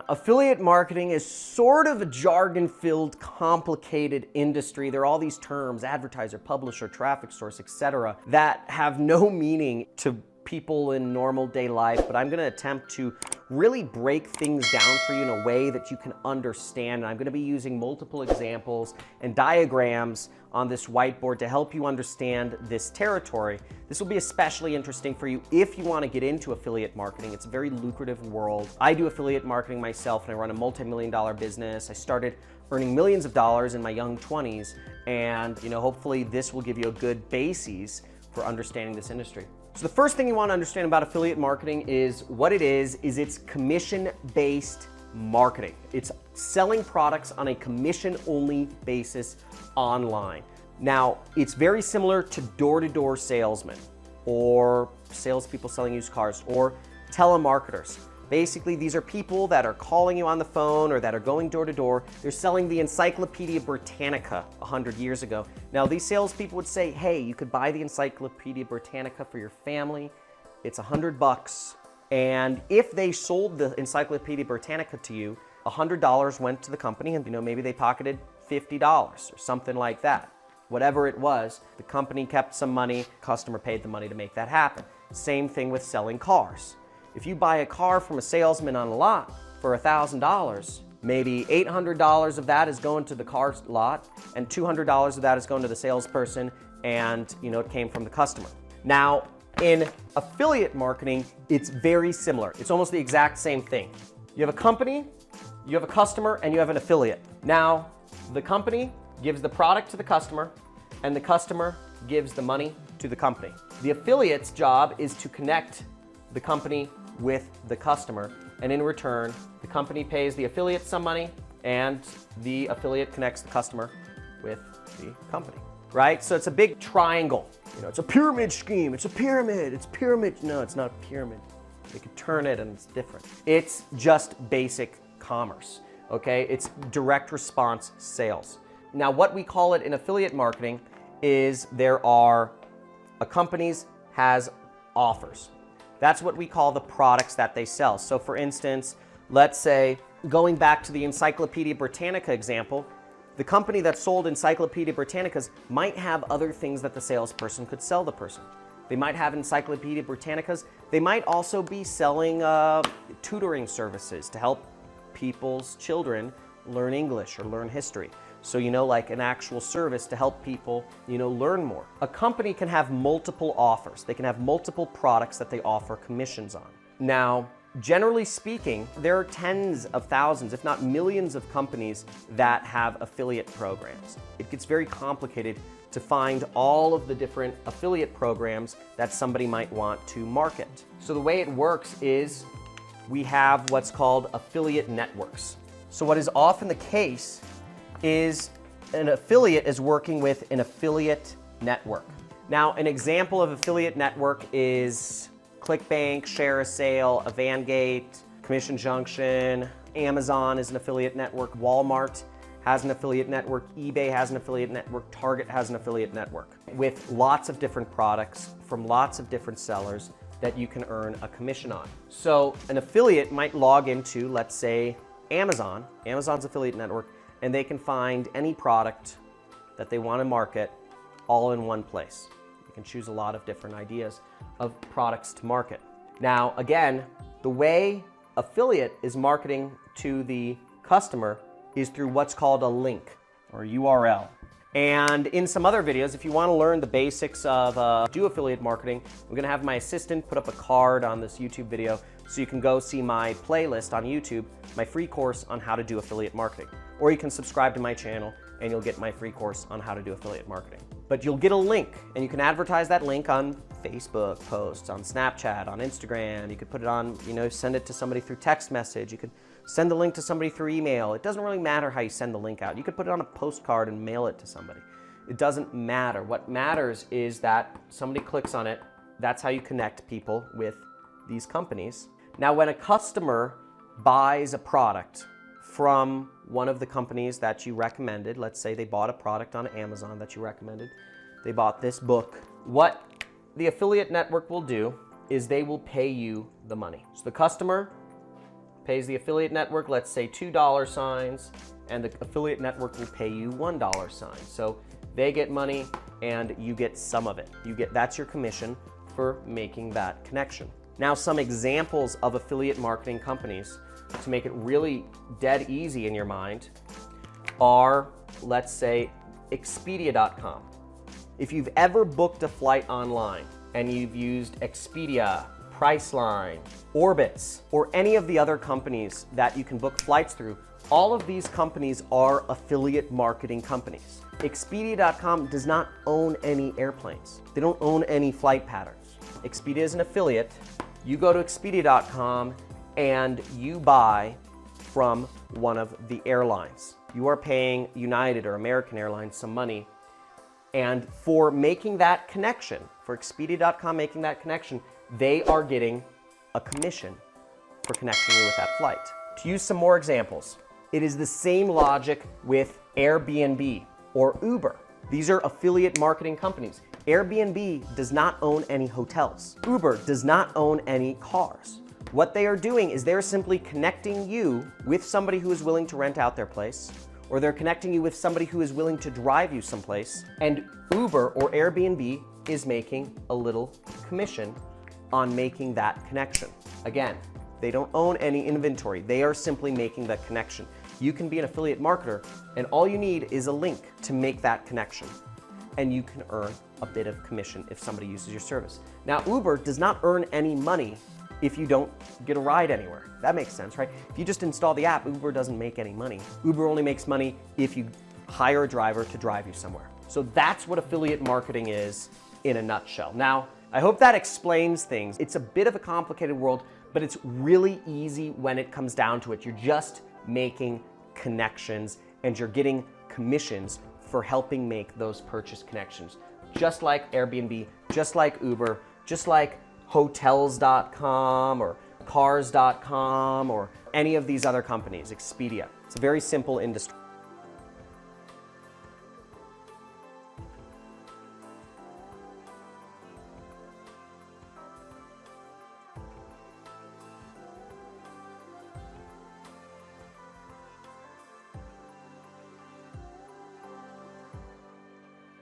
Affiliate marketing is sort of a jargon-filled, complicated industry. There are all these terms, advertiser, publisher, traffic source, etc., that have no meaning to people in normal day life, but I'm going to attempt to really break things down for you in a way that you can understand. And I'm going to be using multiple examples and diagrams on this whiteboard to help you understand this territory. This will be especially interesting for you if you want to get into affiliate marketing. It's a very lucrative world. I do affiliate marketing myself, and I run a multi-million-dollar business. I started earning millions of dollars in my young 20s, and hopefully this will give you a good basis for understanding this industry. So the first thing you want to understand about affiliate marketing is what it is it's commission-based marketing. It's selling products on a commission-only basis online. Now, it's very similar to door-to-door salesmen or salespeople selling used cars or telemarketers. Basically, these are people that are calling you on the phone or that are going door to door. They're selling the Encyclopedia Britannica 100 years ago. Now, these salespeople would say, hey, you could buy the Encyclopedia Britannica for your family. It's $100. And if they sold the Encyclopedia Britannica to you, $100 went to the company, and maybe they pocketed $50 or something like that. Whatever it was, the company kept some money, customer paid the money to make that happen. Same thing with selling cars. If you buy a car from a salesman on a lot for $1,000, maybe $800 of that is going to the car lot, and $200 of that is going to the salesperson, and it came from the customer. Now, in affiliate marketing, it's very similar. It's almost the exact same thing. You have a company, you have a customer, and you have an affiliate. Now, the company gives the product to the customer, and the customer gives the money to the company. The affiliate's job is to connect the company with the customer, and in return, the company pays the affiliate some money, and the affiliate connects the customer with the company, right? So it's a big triangle. It's a pyramid scheme. It's a pyramid. It's pyramid. No, it's not a pyramid. They could turn it, and it's different. It's just basic commerce, okay? It's direct response sales. Now, what we call it in affiliate marketing is a company's has offers. That's what we call the products that they sell. So for instance, let's say, going back to the Encyclopedia Britannica example, the company that sold Encyclopedia Britannicas might have other things that the salesperson could sell the person. They might have Encyclopedia Britannicas. They might also be selling tutoring services to help people's children learn English or learn history. So, like an actual service to help people, learn more. A company can have multiple offers. They can have multiple products that they offer commissions on. Now, generally speaking, there are tens of thousands, if not millions of companies that have affiliate programs. It gets very complicated to find all of the different affiliate programs that somebody might want to market. So the way it works is we have what's called affiliate networks. So what is often the case is an affiliate is working with an affiliate network. Now, an example of affiliate network is ClickBank, ShareASale, Evangate, Commission Junction, Amazon is an affiliate network, Walmart has an affiliate network, eBay has an affiliate network, Target has an affiliate network with lots of different products from lots of different sellers that you can earn a commission on. So an affiliate might log into, let's say, Amazon's affiliate network, and they can find any product that they want to market all in one place. You can choose a lot of different ideas of products to market. Now, again, the way affiliate is marketing to the customer is through what's called a link or URL. And in some other videos, if you want to learn the basics of do affiliate marketing, I'm going to have my assistant put up a card on this YouTube video so you can go see my playlist on YouTube, my free course on how to do affiliate marketing. Or you can subscribe to my channel and you'll get my free course on how to do affiliate marketing. But you'll get a link, and you can advertise that link on Facebook posts, on Snapchat, on Instagram. You could put it on, send it to somebody through text message. You could send the link to somebody through email. It doesn't really matter how you send the link out. You could put it on a postcard and mail it to somebody. It doesn't matter. What matters is that somebody clicks on it. That's how you connect people with these companies. Now, when a customer buys a product from one of the companies that you recommended, let's say they bought a product on Amazon that you recommended, they bought this book, what the affiliate network will do is they will pay you the money. So the customer pays the affiliate network, let's say $2 signs, and the affiliate network will pay you $1 sign. So they get money and you get some of it. That's your commission for making that connection. Now, some examples of affiliate marketing companies to make it really dead easy in your mind are, let's say, Expedia.com. If you've ever booked a flight online and you've used Expedia, Priceline, Orbitz, or any of the other companies that you can book flights through, all of these companies are affiliate marketing companies. Expedia.com does not own any airplanes. They don't own any flight patterns. Expedia is an affiliate. You go to Expedia.com and you buy from one of the airlines. You are paying United or American Airlines some money, and for making that connection, for Expedia.com making that connection, they are getting a commission for connecting you with that flight. To use some more examples, it is the same logic with Airbnb or Uber. These are affiliate marketing companies. Airbnb does not own any hotels. Uber does not own any cars. What they are doing is they're simply connecting you with somebody who is willing to rent out their place, or they're connecting you with somebody who is willing to drive you someplace, and Uber or Airbnb is making a little commission on making that connection. Again, they don't own any inventory. They are simply making that connection. You can be an affiliate marketer, and all you need is a link to make that connection, and you can earn a bit of commission if somebody uses your service. Now, Uber does not earn any money if you don't get a ride anywhere. That makes sense, right? If you just install the app, Uber doesn't make any money. Uber only makes money if you hire a driver to drive you somewhere. So that's what affiliate marketing is in a nutshell. Now, I hope that explains things. It's a bit of a complicated world, but it's really easy when it comes down to it. You're just making connections and you're getting commissions for helping make those purchase connections. Just like Airbnb, just like Uber, just like Hotels.com or Cars.com or any of these other companies, Expedia. It's a very simple industry.